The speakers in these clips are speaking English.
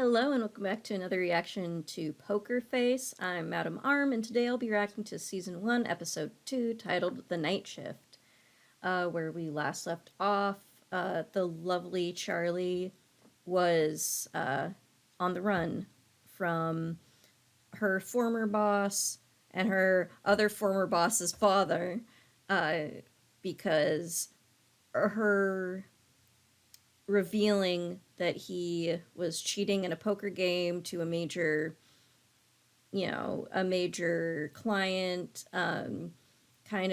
Hello and welcome back to another reaction to Poker Face. I'm Madam Arm and today I'll be reacting to Season 1, Episode 2, titled The Night Shift, where we last left off. The lovely Charlie was on the run from her former boss and her other former boss's father because her revealing that he was cheating in a poker game to a major client, kind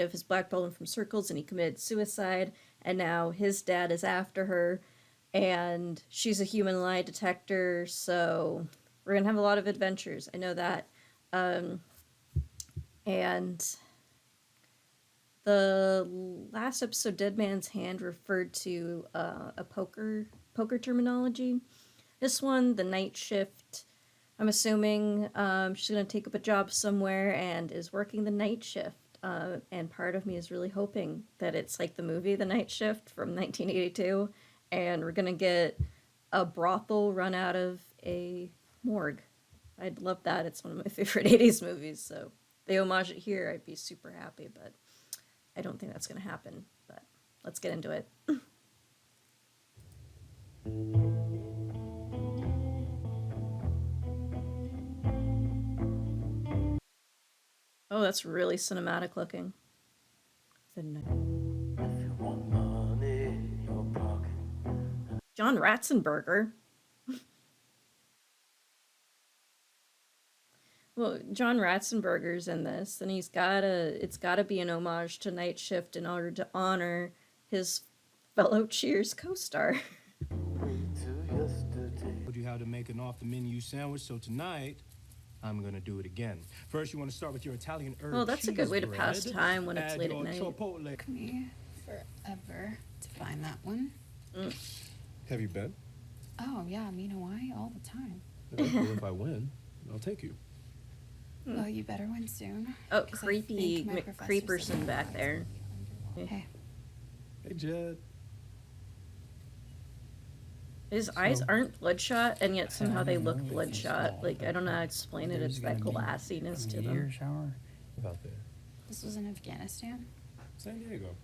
of has blackballed him from circles and he committed suicide, and now his dad is after her and she's a human lie detector, so we're gonna have a lot of adventures. I know that. And the last episode, Dead Man's Hand, referred to a poker terminology. This one, the night shift, I'm assuming she's going to take up a job somewhere and is working the night shift. And part of me is really hoping that it's like the movie The Night Shift from 1982, and we're going to get a brothel run out of a morgue. I'd love that. It's one of my favorite 80s movies, so they homage it here, I'd be super happy, but I don't think that's going to happen, but let's get into it. Oh, that's really cinematic looking. John Ratzenberger. Well, John Ratzenberger's in this, and it's gotta be an homage to Night Shift in order to honor his fellow Cheers co-star. Told you how to make an off-the-menu sandwich, so tonight I'm gonna do it again. First, you want to start with your Italian herb. Well, that's a good way to pass time when it's late at night. Chipotle. Took me forever to find that one. Have you been? Oh yeah, I'm in Hawaii all the time. Well, if I win, I'll take you. Well, you better win soon. Oh, creepy McCreeperson back there. Hey. Hey, Jed. His eyes aren't bloodshot, and yet somehow they look bloodshot. Like, I don't know how to explain it. It's that glassiness to them. Shower. About there. This was in Afghanistan? San Diego.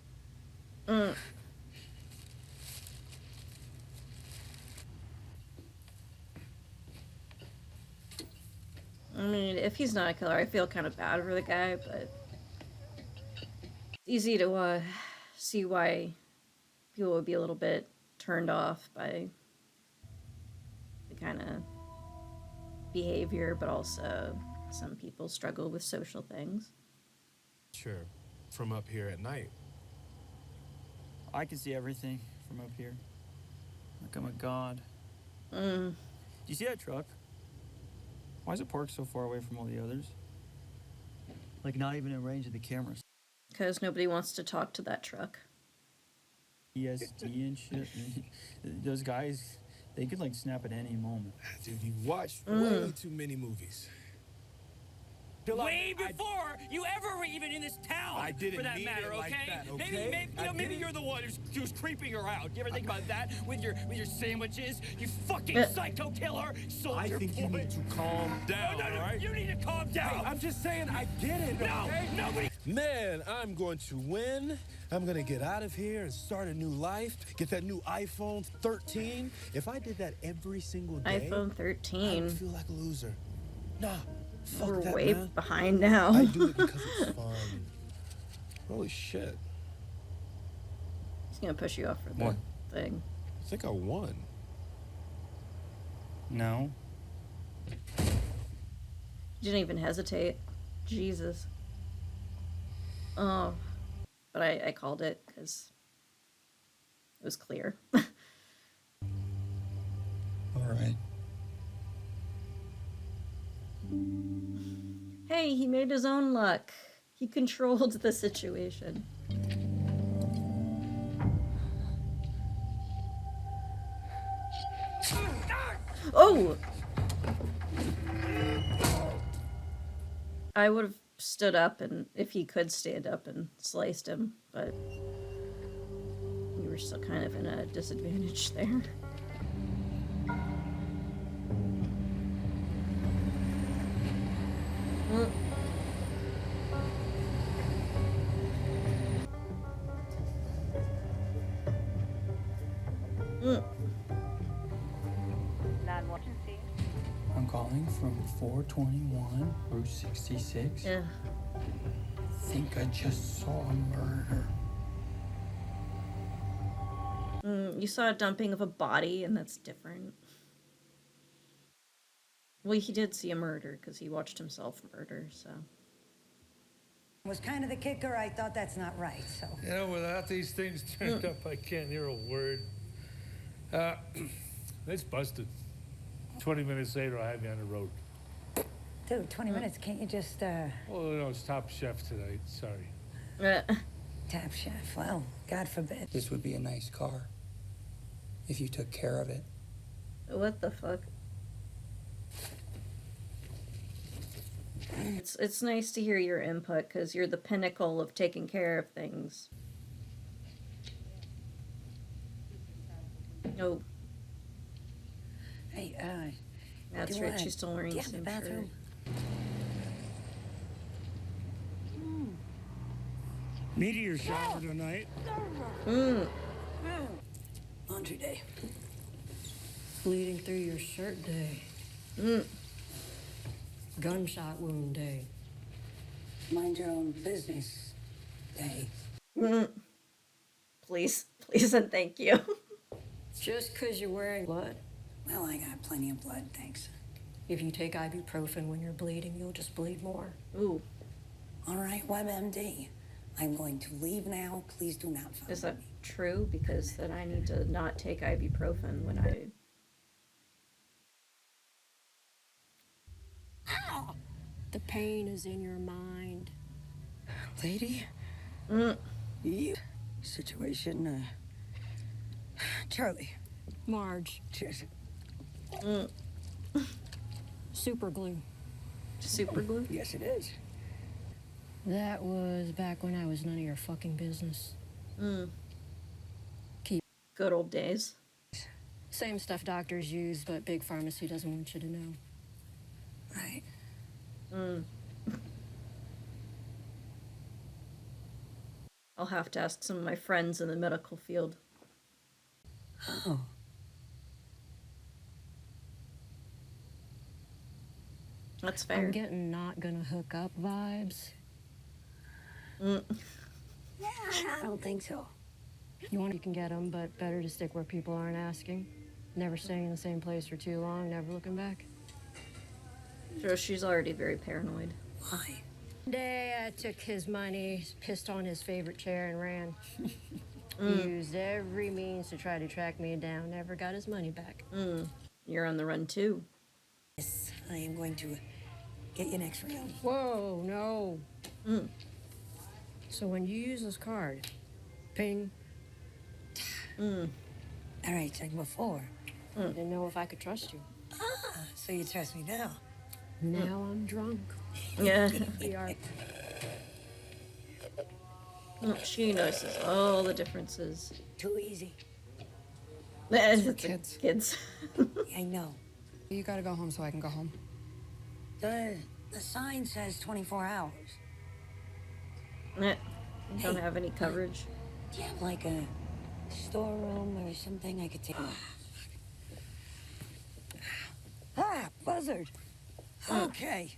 I mean, if he's not a killer, I feel kind of bad for the guy, but it's easy to see why people would be a little bit turned off by the kind of behavior, but also some people struggle with social things. Sure. From up here at night. I can see everything from up here. Like I'm a god. Mm. Do you see that truck? Why is it parked so far away from all the others? Like not even in range of the cameras. Because nobody wants to talk to that truck. ESD and shit. Those guys, they could like snap at any moment. Dude, you watched way too many movies. Way before you ever were even in this town, I didn't for that mean matter, it like okay? that, okay? Maybe you're the one who's creeping her out. You ever think about that with your sandwiches? You fucking psycho killer, soldier I think boy. you need to calm down, No, all right? you need to calm down. I'm just saying, I get it, No, okay? nobody. Man, I'm going to win. I'm going to get out of here and start a new life. Get that new iPhone 13. If I did that every single day, iPhone I 13. would feel like a loser. Nah, fuck We're that, way man. behind now. I do it because it's fun. Holy shit. He's gonna push you off for the What? thing. I think I won. No. You didn't even hesitate. Jesus. Oh. But I called it because it was clear. All right. Hey, he made his own luck. He controlled the situation. Oh! I would have stood up, and if he could stand up, and sliced him, but we were still kind of in a disadvantage there. 911. I'm calling from 421 Route 66. Yeah. I think I just saw a murder. You saw a dumping of a body, and that's different. Well, he did see a murder because he watched himself murder, so. Was kind of the kicker. I thought that's not right, so. You know, without these things turned up, I can't hear a word. It's busted. 20 minutes later, I'll have you on the road. Dude, 20 minutes, can't you just, Well, no, it's Top Chef tonight. Sorry. Tap chef? Well, God forbid. This would be a nice car if you took care of it. What the fuck? It's nice to hear your input because you're the pinnacle of taking care of things. Oh, Hey, that's do right. I- She's still wearing do the you have a same bathroom? Meteor shower tonight. shirt. Laundry day. Bleeding through your shirt day. Gunshot wound day. Mind your own business day. Please, please, and thank you. Just 'cause you're wearing blood? Well, I got plenty of blood, thanks. If you take ibuprofen when you're bleeding, you'll just bleed more. Ooh, All right, WebMD. I'm going to leave now. Please do not follow is that me. true? Because then I need to not take ibuprofen when I. The pain is in your mind. Lady? You. Situation, Charlie. Marge, Cheers. super glue. Super glue? Yes, it is. That was back when I was none of your fucking business. Good old days. Same stuff doctors use, but big pharmacy doesn't want you to know. Right. I'll have to ask some of my friends in the medical field. Oh. That's fair. I'm getting not gonna hook up vibes. Yeah, I don't think so. You can get them, but better to stick where people aren't asking. Never staying in the same place for too long, never looking back. So she's already very paranoid. Why? One day I took his money, pissed on his favorite chair, and ran. He used every means to try to track me down, never got his money back. You're on the run too. Yes, I am going to get you next round. Whoa, no. So when you use this card, ping, All right, check before. I didn't know if I could trust you. Ah, so you trust me now? Now I'm drunk. Yeah. We are. She notices all the differences. Too easy. It's kids. Kids. I know. You gotta go home so I can go home. The sign says 24 hours. Don't have any coverage. Do you have like a storeroom or something I could take? Buzzard. Okay.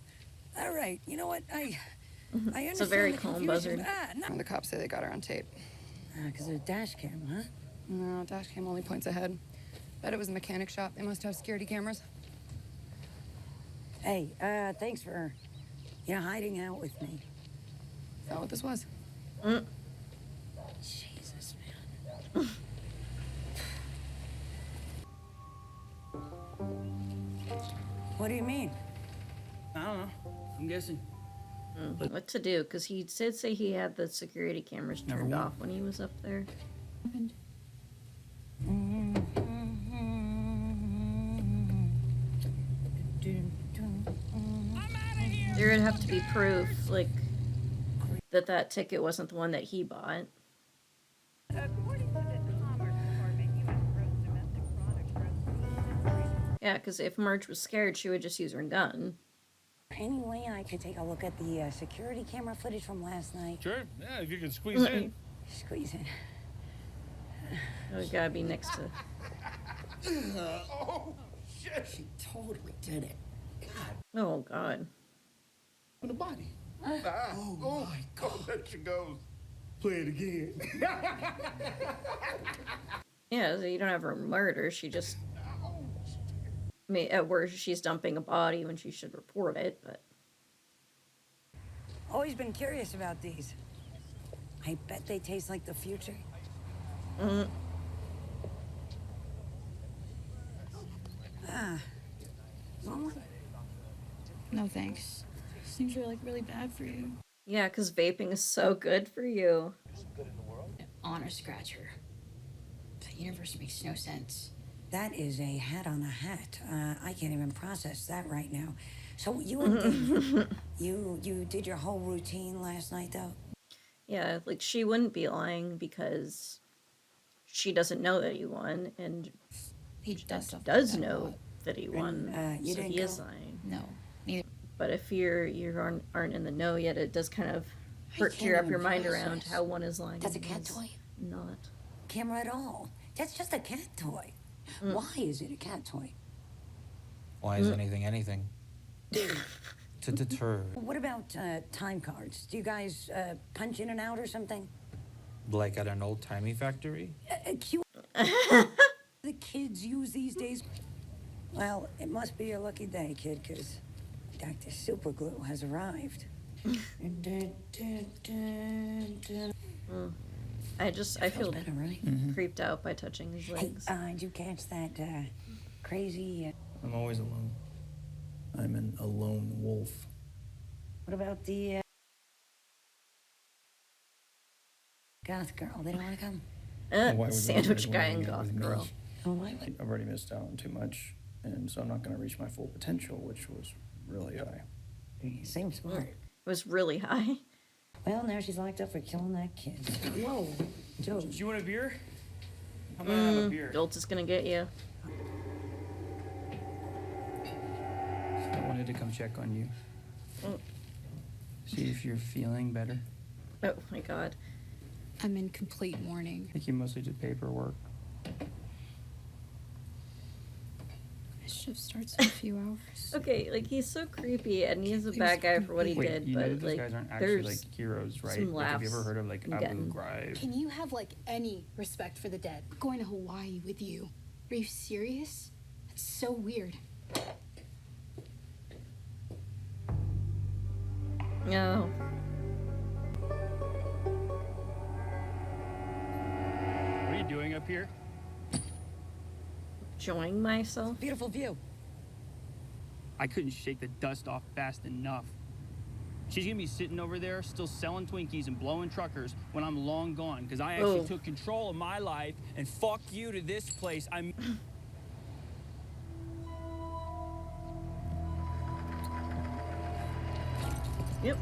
All right. You know what? I understand. It's a very the calm confusion. buzzard. No. The cops say they got her on tape. Because of the dash cam, huh? No, dash cam only points ahead. Bet it was a mechanic shop. They must have security cameras. Hey, thanks for, hiding out with me. Is that what this was? Jesus, man. What do you mean? I don't know. I'm guessing. What to do? Because he did say he had the security cameras Never turned won. off when he was up there. There would have to be proof, like, that ticket wasn't the one that he bought. According to the Commerce Department, U.S. gross domestic product. Yeah, because if Marge was scared, she would just use her gun. Any way I could take a look at the security camera footage from last night? Sure. Yeah, if you can squeeze in. Squeeze in. Oh, we gotta be next to. shit. She totally did it. Oh God. On the body. Oh my God. Oh, there she goes. Play it again. Yeah, so you don't have her murder. She just where she's dumping a body when she should report it, but. Always been curious about these. I bet they taste like the future. Want one? No thanks. Seems really bad for you. Yeah, because vaping is so good for you. Honor scratcher. The universe makes no sense. That is a hat on a hat. I can't even process that right now. So you and Dave, you did your whole routine last night, though? Yeah, like she wouldn't be lying because she doesn't know that you won, and He does stuff does like that a know lot. that he won, you so didn't he is go? lying. No, neither. But if you aren't in the know yet, it does kind of hurt to can't wrap even your mind process. around how one is lying. That's a and cat one's toy? Not. Camera at all. That's just a cat toy. Why is it a cat toy? Why is anything? To deter. What about time cards? Do you guys punch in and out or something? Like at an old-timey factory? The kids use these days. Well, it must be a lucky day, kid, because Dr. Superglue has arrived. I feel better, right? creeped out by touching his Hey, legs. did you catch that crazy? I'm always alone. I'm an alone wolf. What about the goth girl? They don't want to come. Why would Sandwich you guy wanna and hang out goth with me? girl. Oh, why? I've already missed out on too much, and so I'm not going to reach my full potential, which was really high. Seems smart. It was really high. Well, now she's locked up for killing that kid. Whoa, Joe. Do you want a beer? I'm gonna have a beer. Jolt is gonna get you. I wanted to come check on you. See if you're feeling better. Oh my God. I'm in complete mourning. I think you mostly did paperwork. My shift starts in a few hours. Okay, like he's so creepy, and he's a bad guy for what he Wait, did. you know But that those like, guys aren't actually there's like heroes, right? some Like, have you laughs ever heard of like I'm Abu getting. Ghraib? Can you have like any respect for the dead? Going to Hawaii with you. Are you serious? That's so weird. No. What are you doing up here? Enjoying myself. Beautiful view. I couldn't shake the dust off fast enough. She's gonna be sitting over there still selling Twinkies and blowing truckers when I'm long gone because I actually took control of my life and fuck you to this place. I'm. Yep.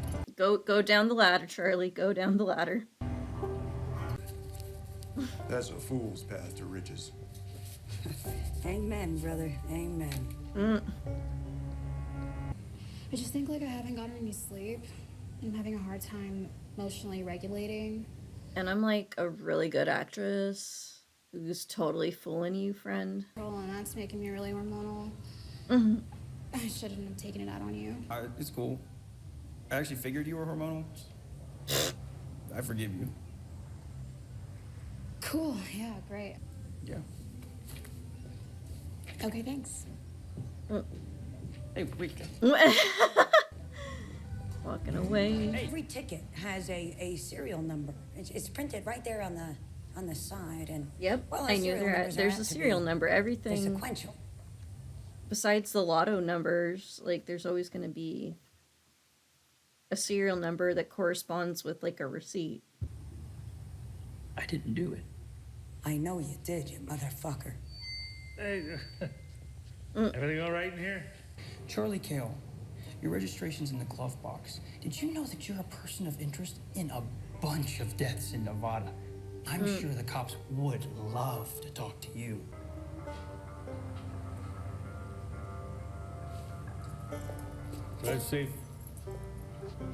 Go down the ladder, Charlie. Go down the ladder. That's a fool's path to riches. Amen, brother. Amen. I just think like I haven't gotten any sleep. I'm having a hard time emotionally regulating. And I'm like a really good actress who's totally fooling you, friend. And that's making me really hormonal. I shouldn't have taken it out on you. It's cool. I actually figured you were hormonal. I forgive you. Cool, yeah, great. Yeah. Okay, thanks. Hey, wait. Walking away. Every ticket has a serial number. It's printed right there on the side, and Yep, well, I knew there's a serial number. They're Everything sequential. besides the lotto numbers, like there's always going to be a serial number that corresponds with like a receipt. I didn't do it. I know you did, you motherfucker. Hey, everything all right in here? Charlie Kale, your registration's in the glove box. Did you know that you're a person of interest in a bunch of deaths in Nevada? I'm sure the cops would love to talk to you. Drive safe.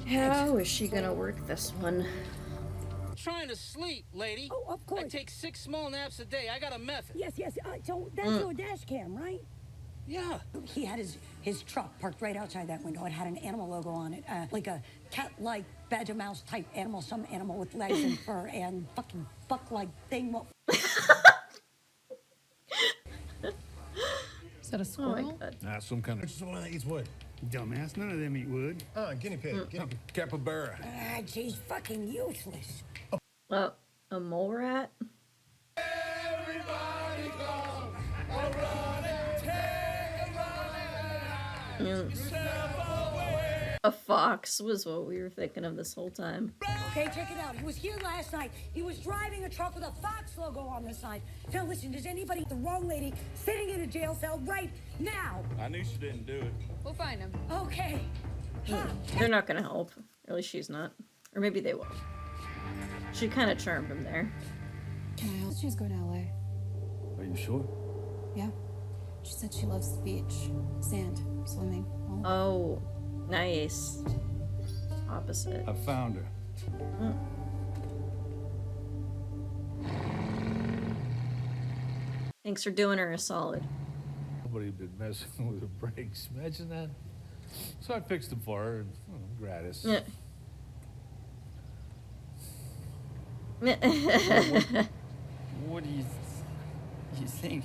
How is she gonna work this one? Trying to sleep, lady. Oh, of course. I take 6 small naps a day. I got a method. Yes. So that's your dash cam, right? Yeah. He had his truck parked right outside that window. It had an animal logo on it, like a cat-like badger mouse type animal, some animal with legs and fur and fucking buck-like thing. What? Is that a squirrel? Nah, some kind of. Which is the one that eats wood? Dumbass, none of them eat wood. Guinea pig. Guinea pig. Capybara. Ah, geez, fucking useless. Oh, a mole rat? A fox was what we were thinking of this whole time. Okay, check it out. He was here last night. He was driving a truck with a Fox logo on the side. Now listen, does anybody, the wrong lady, sitting in a jail cell right now? I knew she didn't do it. We'll find him. Okay. They're not gonna help. Or at least she's not. Or maybe they will. She kind of charmed him there. Can I help? She's going to LA. Are you sure? Yeah. She said she loves the beach, sand, swimming. Oh, nice. Opposite. I found her. Thanks for doing her a solid. Nobody been messing with her brakes. Imagine that. So I fixed them for her, and gratis. Yeah. What do you think?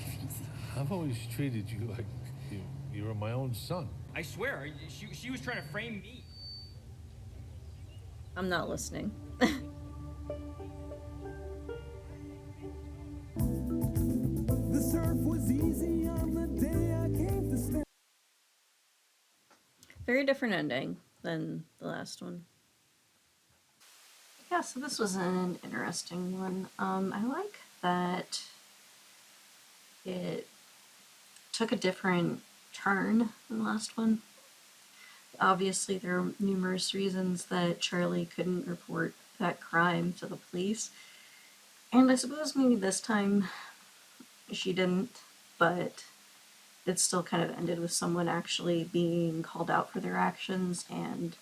I've always treated you like you were my own son. I swear, she was trying to frame me. I'm not listening. The surf was easy on the day I came to stay. Very different ending than the last one. Yeah, so this was an interesting one. I like that it took a different turn than the last one. Obviously, there are numerous reasons that Charlie couldn't report that crime to the police. And I suppose maybe this time she didn't, but it still kind of ended with someone actually being called out for their actions and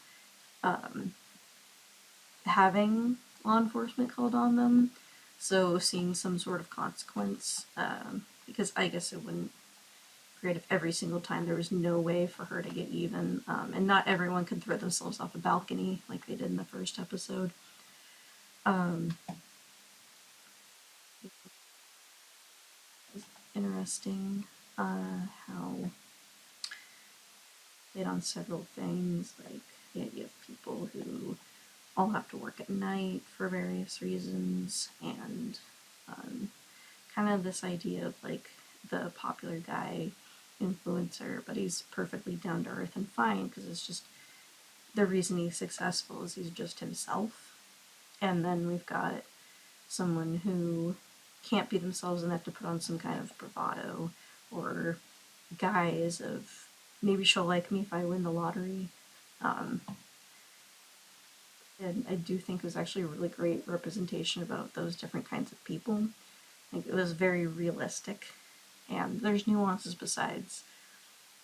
having law enforcement called on them. So seeing some sort of consequence, because I guess it wouldn't great if every single time there was no way for her to get even, and not everyone could throw themselves off a balcony like they did in the first episode. It's interesting how they hit on several things, like the idea of people who all have to work at night for various reasons, and kind of this idea of like the popular guy influencer, but he's perfectly down to earth and fine because it's just the reason he's successful is he's just himself. And then we've got someone who can't be themselves and have to put on some kind of bravado or guise of maybe she'll like me if I win the lottery. And I do think it was actually a really great representation about those different kinds of people. Like, it was very realistic, and there's nuances besides,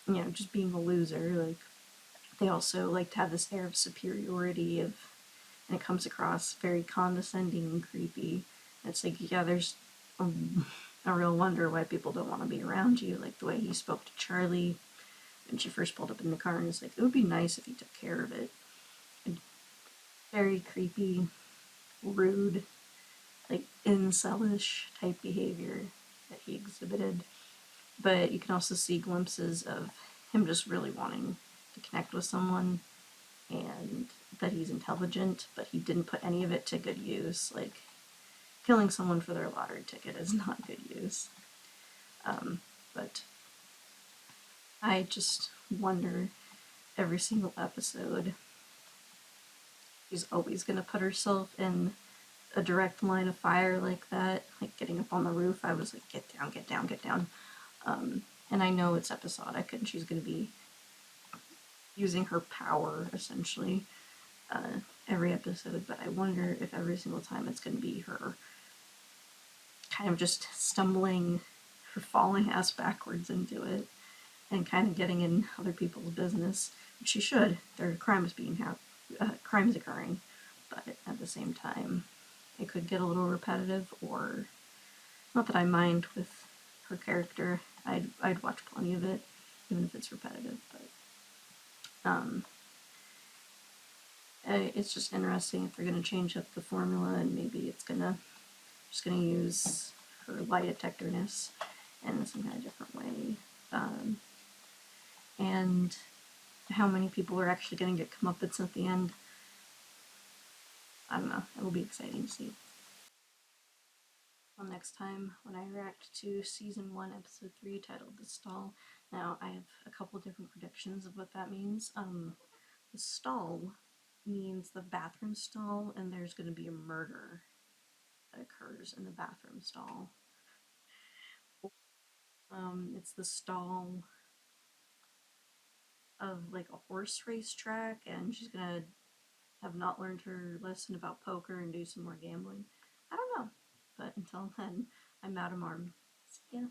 you know, just being a loser. Like, they also like to have this air of superiority and it comes across very condescending and creepy. It's like, yeah, there's a real wonder why people don't want to be around you. Like the way he spoke to Charlie when she first pulled up in the car, and it's like, it would be nice if he took care of it. And very creepy, rude, like incelish type behavior that he exhibited. But you can also see glimpses of him just really wanting to connect with someone, and that he's intelligent, but he didn't put any of it to good use. Like, killing someone for their lottery ticket is not good use. But I just wonder, every single episode, she's always going to put herself in a direct line of fire like that. Like, getting up on the roof, I was like, get down, get down, get down. And I know it's episodic, and she's going to be using her power, essentially, every episode, but I wonder if every single time it's going to be her kind of just stumbling, her falling ass backwards into it, and kind of getting in other people's business, which she should. There are crimes crimes occurring, but at the same time, it could get a little repetitive, or, not that I mind with her character, I'd watch plenty of it. even if it's repetitive. But it's just interesting if they're going to change up the formula, and maybe it's just gonna use her lie detectorness in some kind of different way. And how many people are actually going to get comeuppance at the end, I don't know. It will be exciting to see. Well, next time when I react to Season 1, Episode 3, titled The Stall. Now, I have a couple different predictions of what that means. The stall means the bathroom stall, and there's going to be a murder that occurs in the bathroom stall. It's the stall of like a horse race track, and she's gonna have not learned her lesson about poker and do some more gambling. I don't know. But until then, I'm Madam Arm. See ya.